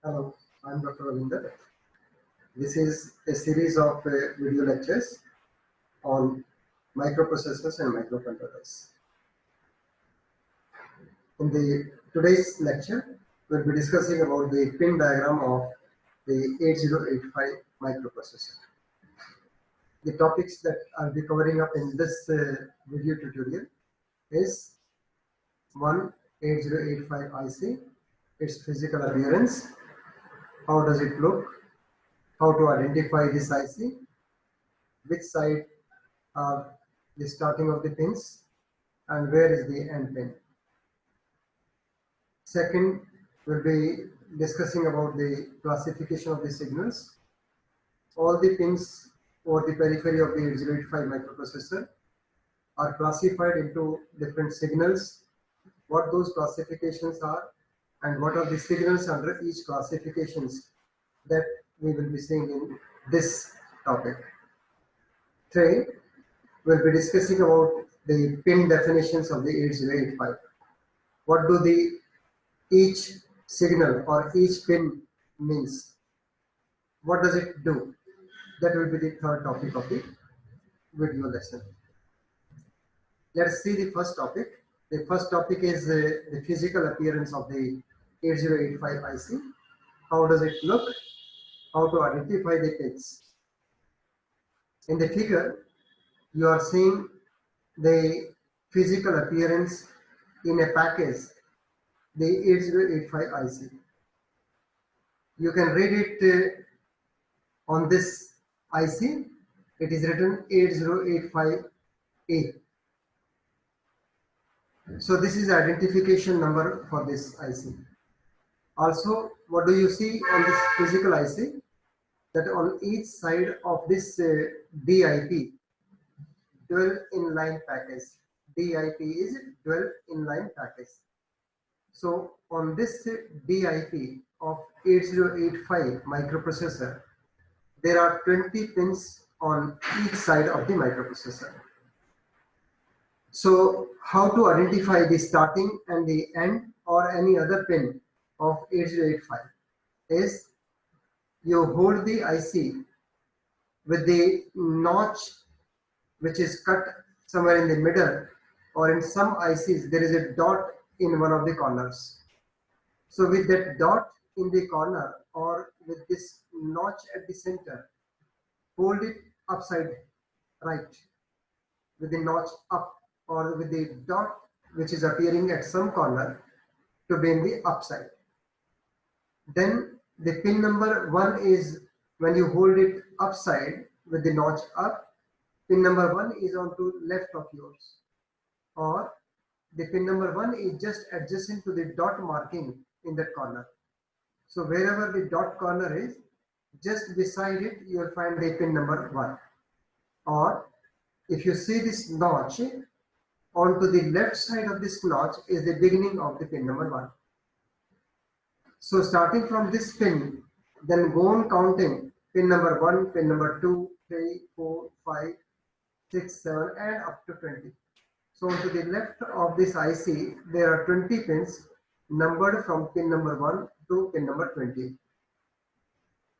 Hello, I'm Dr. Ravinder. This is a series of video lectures on microprocessors and microcontrollers. In the today's lecture, we'll be discussing about the pin diagram of the 8085 microprocessor. The topics that I'll be covering up in this video tutorial is 1. 8085 IC, its physical appearance, how does it look, how to identify this IC, which side are the starting of the pins, and where is the end pin. Second, we'll be discussing about the classification of the signals. All the pins over the periphery of the 8085 microprocessor are classified into different signals, what those classifications are, and what are the signals under each classifications that we will be seeing in this topic. Third, we'll be discussing about the pin definitions of the 8085. What do each signal or each pin means? What does it do? That will be the third topic of the video lesson. Let's see the first topic. The first topic is the physical appearance of the 8085 IC. How does it look? How to identify the pins? In the figure, you are seeing the physical appearance in a package, the 8085 IC. You can read it on this IC. It is written 8085A. So this is the identification number for this IC. Also, what do you see on this physical IC? That on each side of this DIP, dual inline package. DIP is dual inline package. So on this DIP of 8085 microprocessor, there are 20 pins on each side of the microprocessor. So how to identify the starting and the end or any other pin of 8085 is you hold the IC with the notch which is cut somewhere in the middle, or in some ICs there is a dot in one of the corners. So with that dot in the corner or with this notch at the center, hold it upside right with the notch up, or with the dot which is appearing at some corner to be in the upside. Then the pin number 1 is when you hold it upside with the notch up, pin number 1 is on to left of yours, or the pin number 1 is just adjacent to the dot marking in that corner. So wherever the dot corner is, just beside it you will find the pin number 1. Or if you see this notch, onto the left side of this notch is the beginning of the pin number 1. So starting from this pin, then go on counting pin number 1, pin number 2, 3, 4, 5, 6, 7 and up to 20. So to the left of this IC, there are 20 pins numbered from pin number 1 to pin number 20.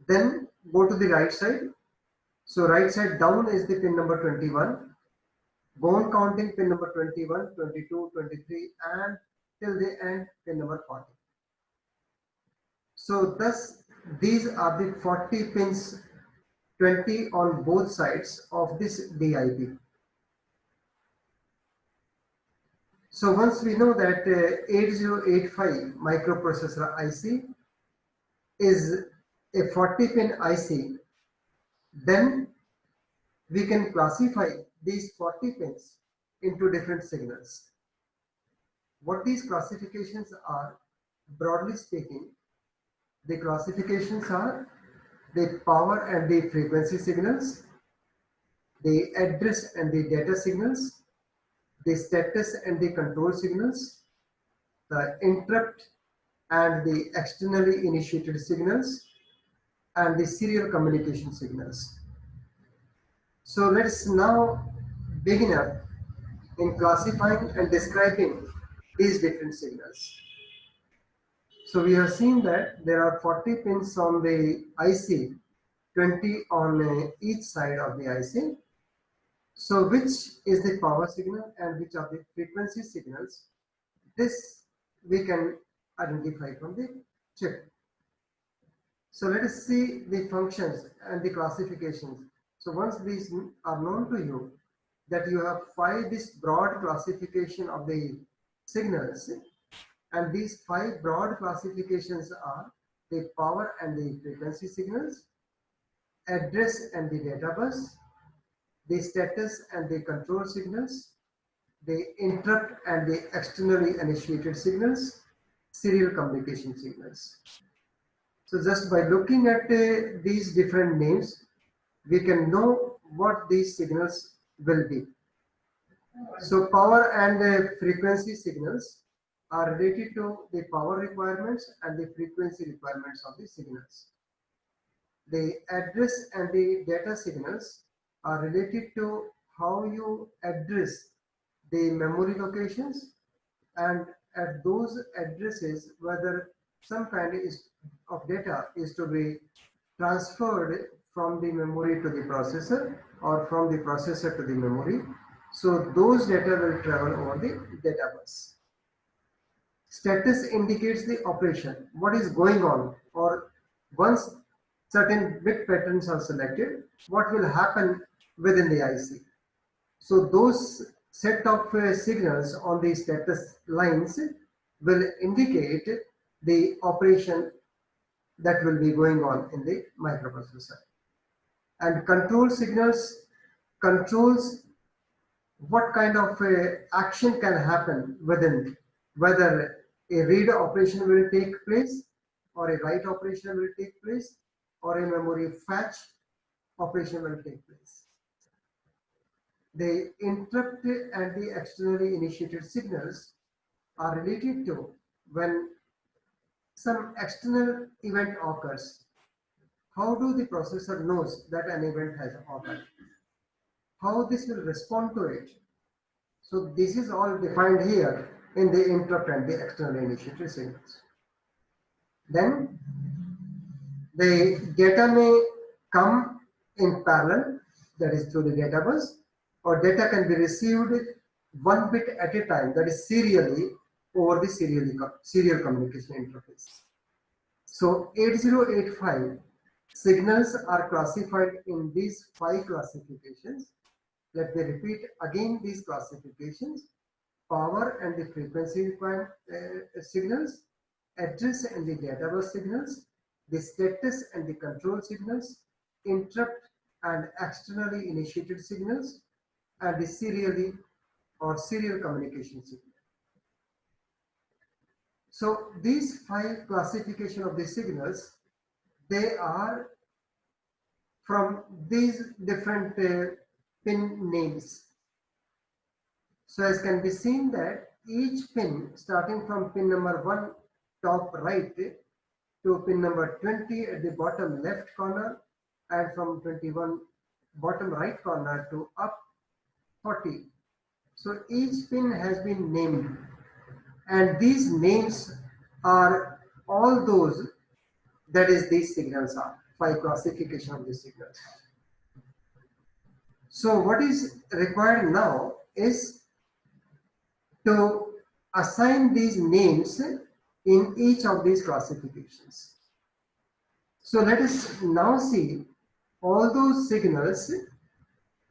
Then go to the right side. So right side down is the pin number 21. Go on counting pin number 21, 22, 23 and till the end pin number 40. So thus these are the 40 pins, 20 on both sides of this DIP. So once we know that 8085 microprocessor IC is a 40 pin IC, then we can classify these 40 pins into different signals. What these classifications are, broadly speaking, the classifications are the power and the frequency signals, the address and the data signals, the status and the control signals, the interrupt and the externally initiated signals, and the serial communication signals. So let's now begin up in classifying and describing these different signals. So we have seen that there are 40 pins on the IC, 20 on each side of the IC. So which is the power signal and which are the frequency signals? This we can identify from the chip. So let us see the functions and the classifications. So once these are known to you, that you have this broad classification of the signals, and these 5 broad classifications are the power and the frequency signals, address and the data bus, the status and the control signals, the interrupt and the externally initiated signals, serial communication signals. So just by looking at these different names, we can know what these signals will be. So power and frequency signals are related to the power requirements and the frequency requirements of the signals. The address and the data signals are related to how you address the memory locations, and at those addresses whether some kind of data is to be transferred from the memory to the processor or from the processor to the memory. So those data will travel over the data bus. Status indicates the operation, what is going on, or once certain bit patterns are selected, what will happen within the IC. So those set of signals on the status lines will indicate the operation that will be going on in the microprocessor. And control signals controls what kind of action can happen within, whether a read operation will take place or a write operation will take place or a memory fetch operation will take place. The interrupt and the externally initiated signals are related to when some external event occurs. How do the processor knows that an event has occurred? How this will respond to it? So this is all defined here in the interrupt and the external initiated signals. Then the data may come in parallel, that is through the data bus, or data can be received one bit at a time, that is serially over the serial communication interface. So 8085 signals are classified in these 5 classifications. Let me repeat again these classifications: power and the frequency signals, address and the data bus signals, the status and the control signals, interrupt and externally initiated signals, and the serial communication signal. So these 5 classification of the signals, they are from these different pin names. So as can be seen that each pin starting from pin number 1 top right to pin number 20 at the bottom left corner, and from 21 bottom right corner to up 40. So each pin has been named, and these names are all those, that is these signals are 5 classification of the signals. So what is required now is to assign these names in each of these classifications. So let us now see all those signals,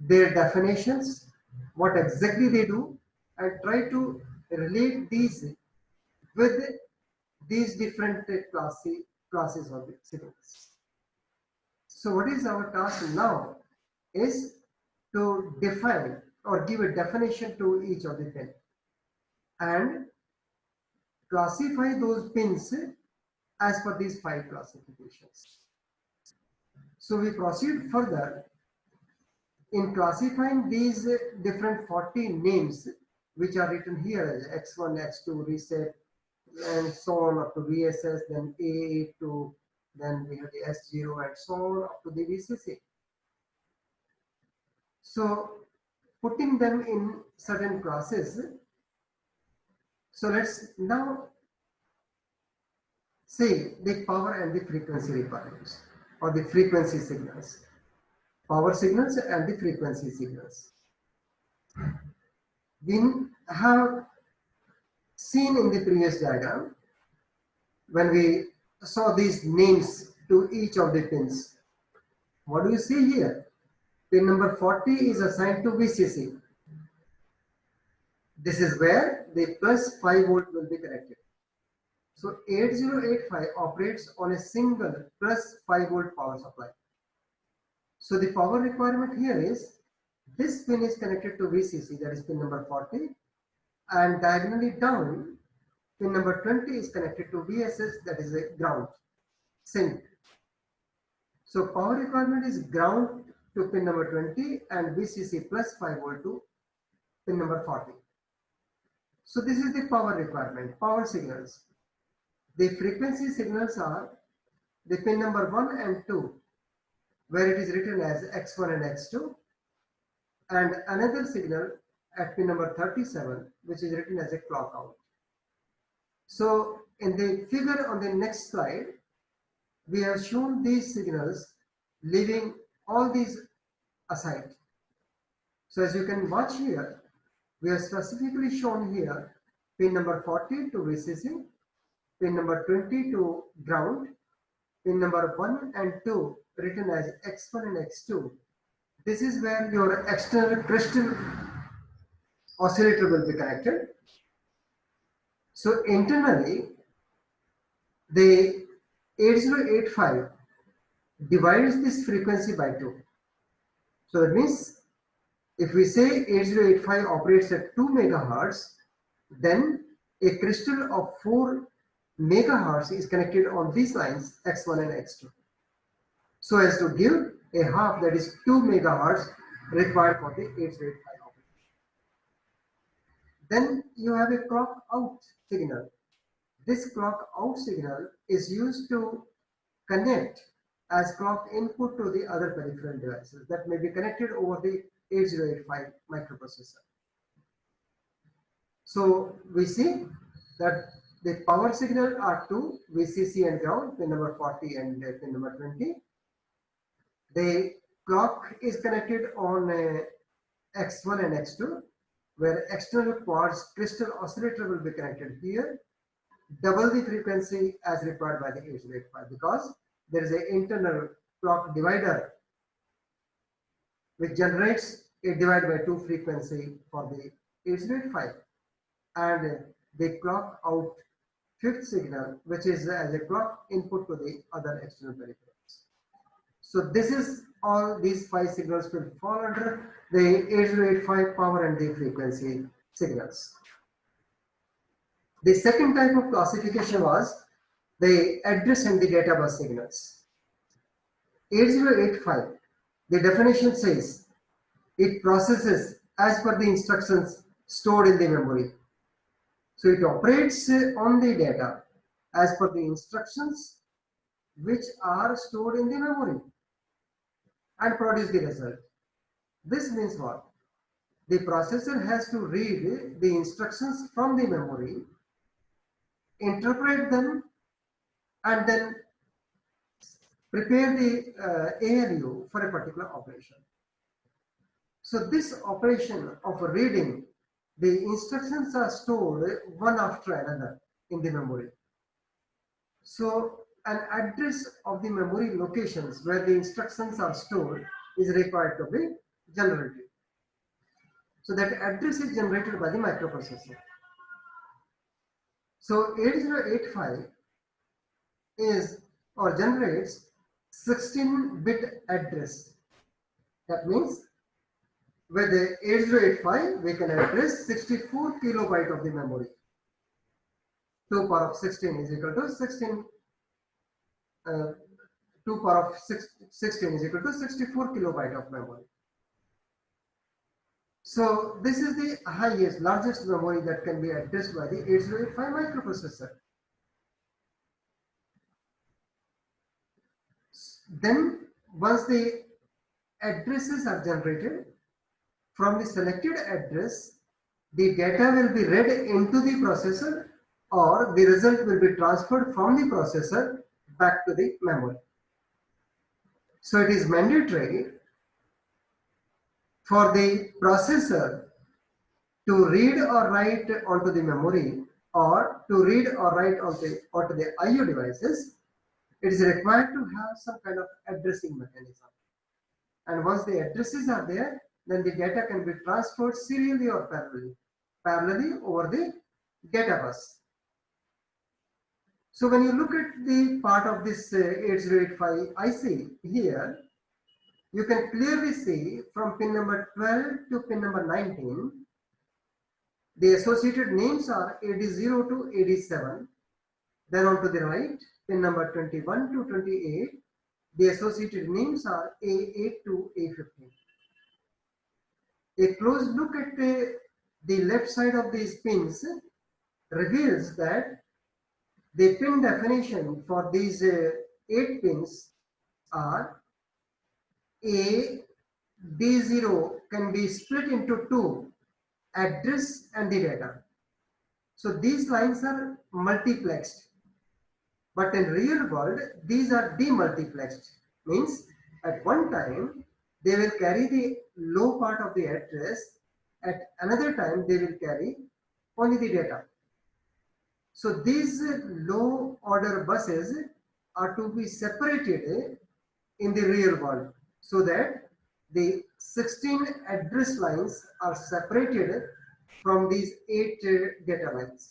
their definitions, what exactly they do, and try to relate these with these different classes of the signals. So what is our task now is to define or give a definition to each of the pin and classify those pins as per these 5 classifications. So we proceed further in classifying these different 40 names which are written here as X1, X2, reset, and so on up to VSS, then A82, then we have the S0 and so on up to the VCC. So putting them in certain classes. So let's now see the power and the frequency requirements or the frequency signals. Power signals and the frequency signals. We have seen in the previous diagram when we saw these names to each of the pins. What do you see here? Pin number 40 is assigned to VCC. This is where the plus 5 volt will be connected. So 8085 operates on a single plus 5 volt power supply. So the power requirement here is this pin is connected to VCC, that is pin number 40, and diagonally down pin number 20 is connected to VSS, that is a ground, sync. So power requirement is ground to pin number 20 and VCC plus 5 volt to pin number 40. So this is the power requirement, power signals. The frequency signals are the pin number 1 and 2, where it is written as X1 and X2, and another signal at pin number 37, which is written as a clock out. So in the figure on the next slide, we have shown these signals leaving all these aside. So as you can watch here, we have specifically shown here pin number 40 to VCC, pin number 20 to ground, pin number 1 and 2 written as X1 and X2. This is where your external crystal oscillator will be connected. So internally, the 8085 divides this frequency by 2. So that means if we say 8085 operates at 2 megahertz, then a crystal of 4 megahertz is connected on these lines X1 and X2, so as to give a half, that is 2 megahertz required for the 8085 operation. Then you have a clock out signal. This clock out signal is used to connect as clock input to the other peripheral devices that may be connected over the 8085 microprocessor. So we see that the power signal are two, VCC and ground, pin number 40 and pin number 20. The clock is connected on X1 and X2, where external quartz crystal oscillator will be connected here, double the frequency as required by the 8085, because there is an internal clock divider which generates a divide by 2 frequency for the 8085, and the clock out fifth signal, which is as a clock input to the other external peripherals. So this is all, these 5 signals will fall under the 8085 power and the frequency signals. The second type of classification was the address and the data bus signals. 8085, the definition says it processes as per the instructions stored in the memory. So it operates on the data as per the instructions which are stored in the memory and produce the result. This means what? The processor has to read the instructions from the memory, interpret them, and then prepare the ALU for a particular operation. So this operation of reading, the instructions are stored one after another in the memory. So an address of the memory locations where the instructions are stored is required to be generated. So that address is generated by the microprocessor. So 8085 is or generates 16-bit address. That means with the 8085 we can address 64 kilobyte of the memory. 2 power of 16 is equal to 16. 2 power of 16 is equal to 64 kilobyte of memory. So this is the highest, largest memory that can be addressed by the 8085 microprocessor. Then once the addresses are generated, from the selected address, the data will be read into the processor or the result will be transferred from the processor back to the memory. So it is mandatory for the processor to read or write onto the memory or to read or write onto the IO devices. It is required to have some kind of addressing mechanism. And once the addresses are there, then the data can be transferred serially or parallelly over the data bus. So when you look at the part of this 8085 IC here, you can clearly see from pin number 12 to pin number 19, the associated names are AD0 to AD7. Then on to the right, pin number 21 to 28, the associated names are A8 to A15. A close look at the left side of these pins reveals that the pin definition for these 8 pins are A, D0 can be split into 2, address and the data. So these lines are multiplexed. But in real world, these are demultiplexed. Means at one time, they will carry the low part of the address. At another time, they will carry only the data. So these low order buses are to be separated in the real world so that the 16 address lines are separated from these 8 data lines.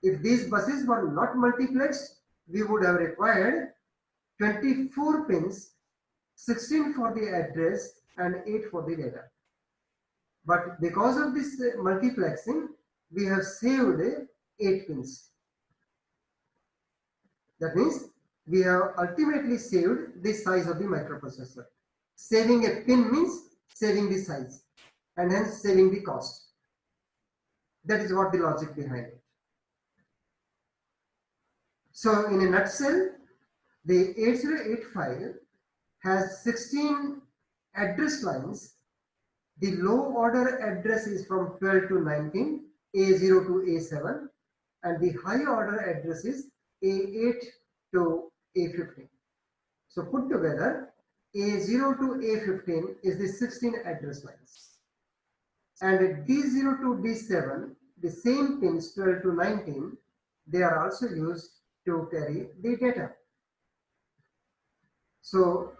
If these buses were not multiplexed, we would have required 24 pins, 16 for the address and 8 for the data. But because of this multiplexing, we have saved 8 pins. That means we have ultimately saved the size of the microprocessor. Saving a pin means saving the size and hence saving the cost. That is what the logic behind it. So in a nutshell, the 8085 has 16 address lines. The low order address is from 12 to 19, A0 to A7, and the high order address is A8 to A15. So put together, A0 to A15 is the 16 address lines. And at D0 to D7, the same pins 12 to 19, they are also used to carry the data. So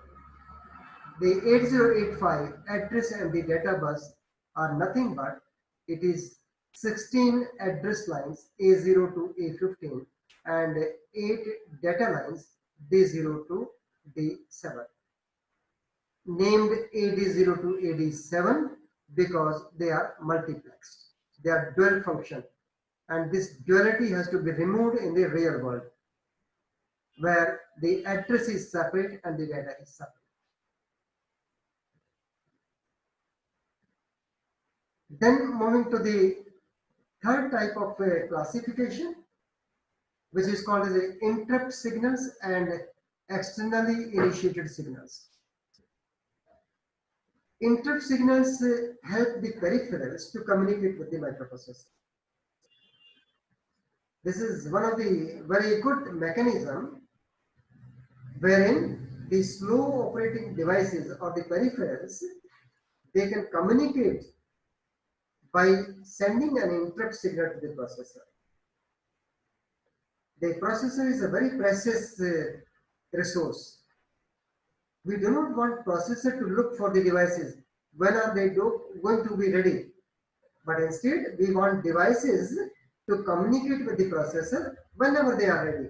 the 8085 address and the data bus are nothing but it is 16 address lines A0 to A15 and 8 data lines D0 to D7. Named AD0 to AD7 because they are multiplexed. They are dual function, and this duality has to be removed in the real world where the address is separate and the data is separate. Then moving to the third type of classification, which is called as interrupt signals and externally initiated signals. Interrupt signals help the peripherals to communicate with the microprocessor. This is one of the very good mechanism wherein the slow operating devices or the peripherals, they can communicate by sending an interrupt signal to the processor. The processor is a very precious resource. We do not want processor to look for the devices. When are they going to be ready? But instead, we want devices to communicate with the processor whenever they are ready.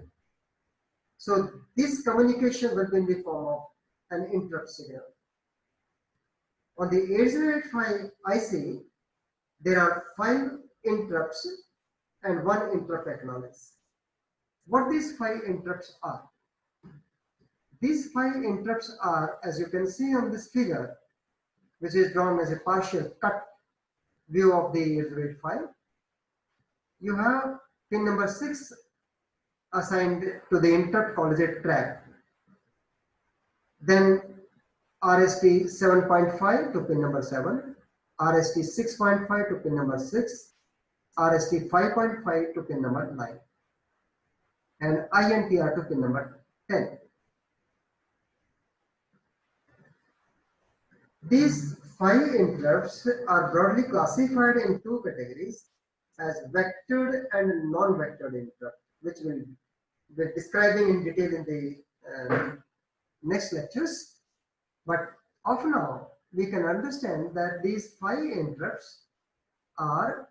So this communication will be in the form of an interrupt signal. On the 8085 IC, there are 5 interrupts and 1 interrupt acknowledge. What these 5 interrupts are? These 5 interrupts are, as you can see on this figure, which is drawn as a partial cut view of the 8085. You have pin number 6 assigned to the interrupt called as a trap. Then RST 7.5 to pin number 7, RST 6.5 to pin number 6, RST 5.5 to pin number 9 and INTR to pin number 10. These 5 interrupts are broadly classified in 2 categories as vectored and non-vectored interrupt, which we'll be describing in detail in the next lectures. But of now, we can understand that these 5 interrupts are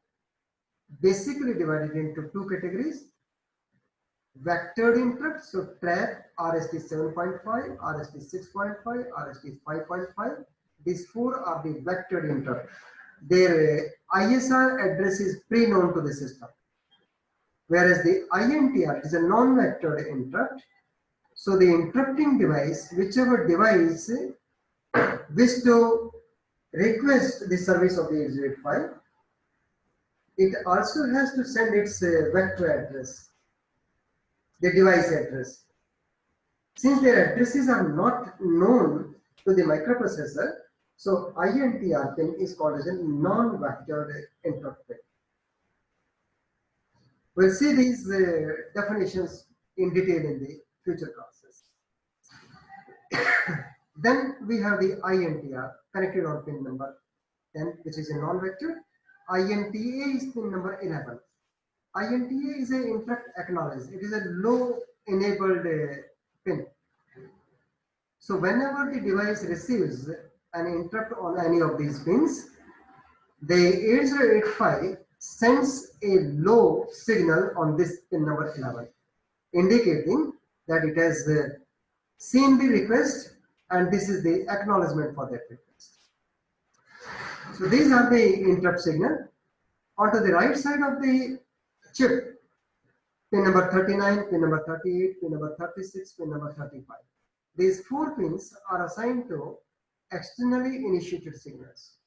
basically divided into 2 categories. Vectored interrupts, so trap RST 7.5, RST 6.5, RST 5.5. These 4 are the vectored interrupt. Their ISR address is pre-known to the system. Whereas the INTR is a non-vectored interrupt. So the interrupting device, whichever device wish to request the service of the 8085, it also has to send its vector address, the device address. Since their addresses are not known to the microprocessor, so INTR pin is called as a non-vectored interrupt pin. We'll see these definitions in detail in the future classes. Then we have the INTR connected on pin number 10, which is a non-vector. INTA is pin number 11. INTA is an interrupt acknowledged. It is a low enabled pin. So whenever the device receives an interrupt on any of these pins, the 8085 sends a low signal on this pin number 11, indicating that it has seen the request and this is the acknowledgement for that request. So these are the interrupt signal. Onto the right side of the chip, pin number 39, pin number 38, pin number 36, pin number 35. These 4 pins are assigned to externally initiated signals.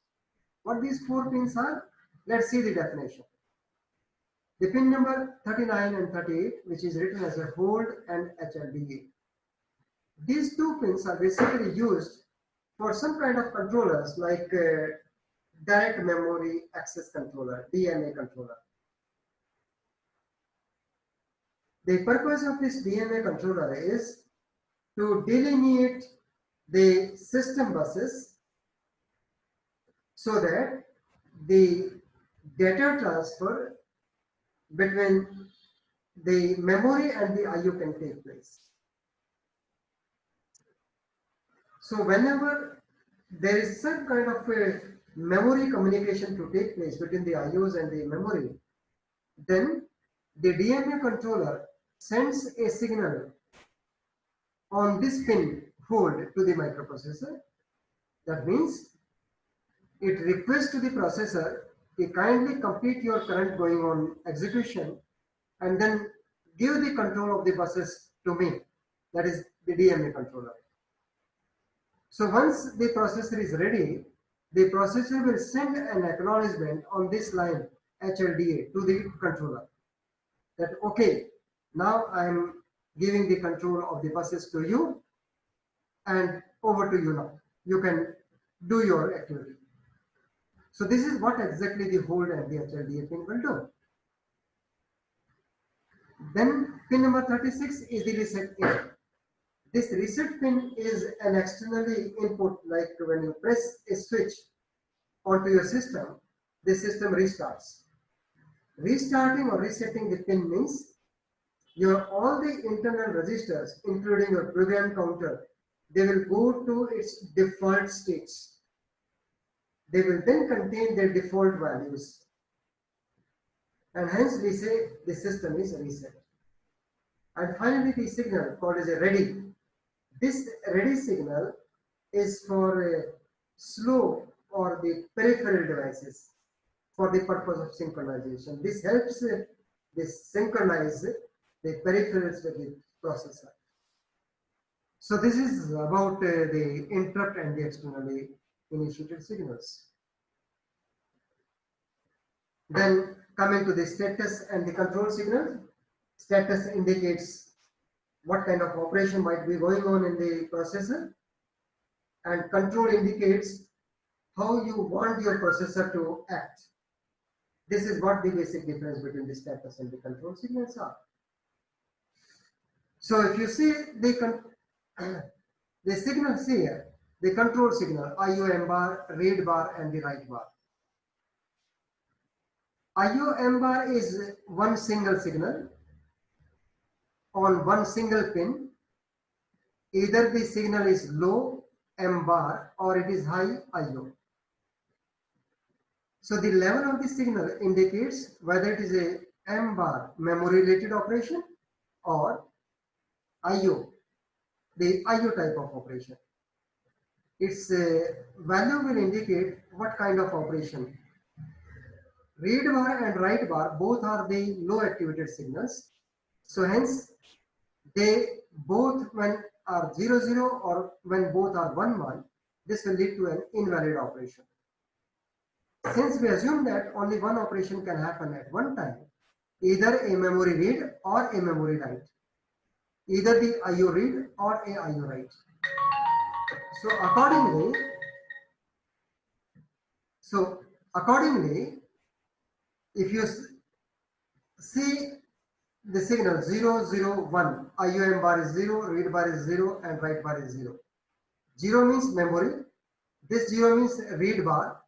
What these 4 pins are? Let's see the definition. The pin number 39 and 38, which is written as a hold and HLDA. These 2 pins are basically used for some kind of controllers like direct memory access controller, DMA controller. The purpose of this DMA controller is to delineate the system buses so that the data transfer between the memory and the IO can take place. So whenever there is some kind of a memory communication to take place between the IOs and the memory, then the DMA controller sends a signal on this pin hold to the microprocessor. That means it requests to the processor to kindly complete your current going on execution and then give the control of the buses to me. That is the DMA controller. So once the processor is ready, the processor will send an acknowledgement on this line HLDA to the controller that okay, now I am giving the control of the buses to you and over to you now. You can do your activity. So this is what exactly the hold and the HLDA pin will do. Then pin number 36 is the reset pin. This reset pin is an externally input, like when you press a switch onto your system, the system restarts. Restarting or resetting the pin means your all the internal registers, including your program counter, they will go to its default states. They will then contain their default values. And hence we say the system is reset. And finally the signal called as a ready. This ready signal is for slow or the peripheral devices for the purpose of synchronization. This helps synchronize the peripherals with the processor. So this is about the interrupt and the externally initiated signals. Then coming to the status and the control signal. Status indicates what kind of operation might be going on in the processor, and control indicates how you want your processor to act. This is what the basic difference between the status and the control signals are. So if you see the signals here, the control signal, IOM bar, read bar and the write bar. IOM bar is one single signal on one single pin. Either the signal is low M bar or it is high IO. So the level of the signal indicates whether it is a M bar memory related operation or IO, the IO type of operation. Its value will indicate what kind of operation. Read bar and write bar both are the low activated signals. So hence they both when are 0 0 or when both are 1 1, this will lead to an invalid operation. Since we assume that only one operation can happen at one time, either a memory read or a memory write, either the IO read or a IO write. So accordingly, if you see the signal 0 0 1, IOM bar is 0, read bar is 0 and write bar is 0. 0 means memory, this 0 means read bar,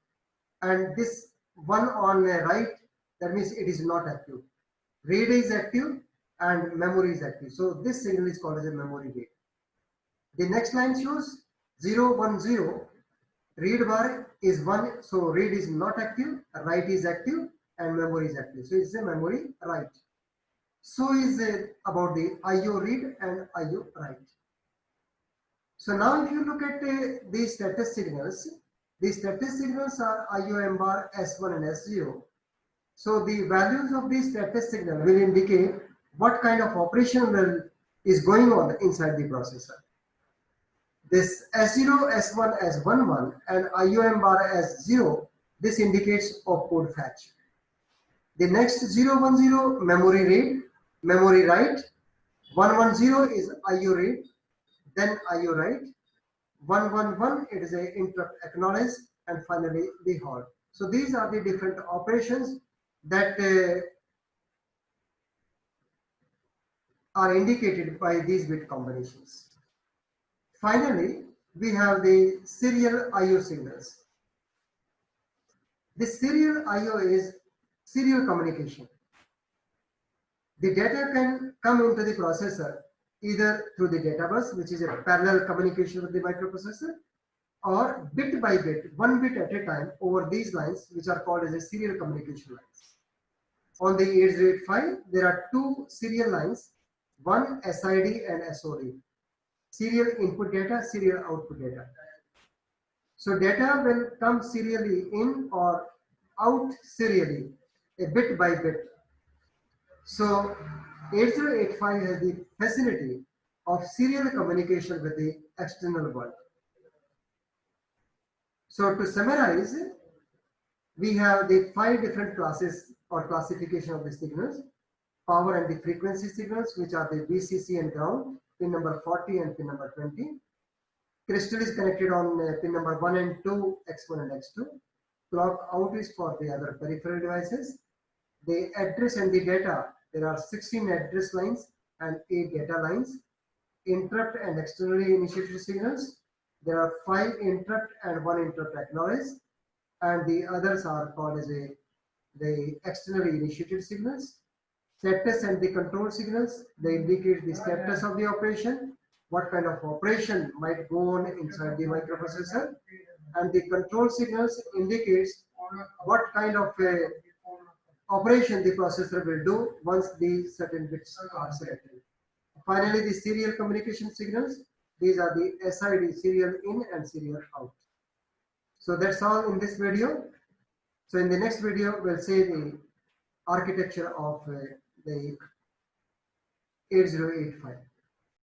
and this 1 on write, that means it is not active. Read is active and memory is active. So this signal is called as a memory read. The next line shows 0 1 0, read bar is 1, so read is not active, write is active and memory is active. So it's a memory write. So is about the IO read and IO write. So now if you look at the status signals are IOM bar S1 and S0. So the values of the status signal will indicate what kind of operation is going on inside the processor. This S0, S1 as 1 1 and IOM bar as 0, this indicates opcode fetch. The next 0 1 0 memory read, memory write, 1 1 0 is IO read, then IO write, 1 1 1 it is a interrupt acknowledge, and finally the halt. So these are the different operations that are indicated by these bit combinations. Finally, we have the serial IO signals. The serial IO is serial communication. The data can come into the processor either through the data bus, which is a parallel communication with the microprocessor, or bit by bit, one bit at a time over these lines, which are called as a serial communication lines. On the 8085, there are two serial lines, one SID and SOD. Serial input data, serial output data. So data will come serially in or out serially, a bit by bit. So 8085 has the facility of serial communication with the external world. So to summarize, we have the 5 different classes or classification of the signals: power and the frequency signals, which are the VCC and ground, pin number 40 and pin number 20. Crystal is connected on pin number 1 and 2, X1 and X2. Clock out is for the other peripheral devices. The address and the data, there are 16 address lines and 8 data lines. Interrupt and externally initiated signals, there are 5 interrupt and 1 interrupt acknowledge, and the others are called as the externally initiated signals. Status and the control signals, they indicate the status of the operation, what kind of operation might go on inside the microprocessor, and the control signals indicates what kind of operation the processor will do once the certain bits are selected. Finally, the serial communication signals, these are the SID, serial in and serial out. So that's all in this video. So in the next video, we'll see the architecture of the 8085.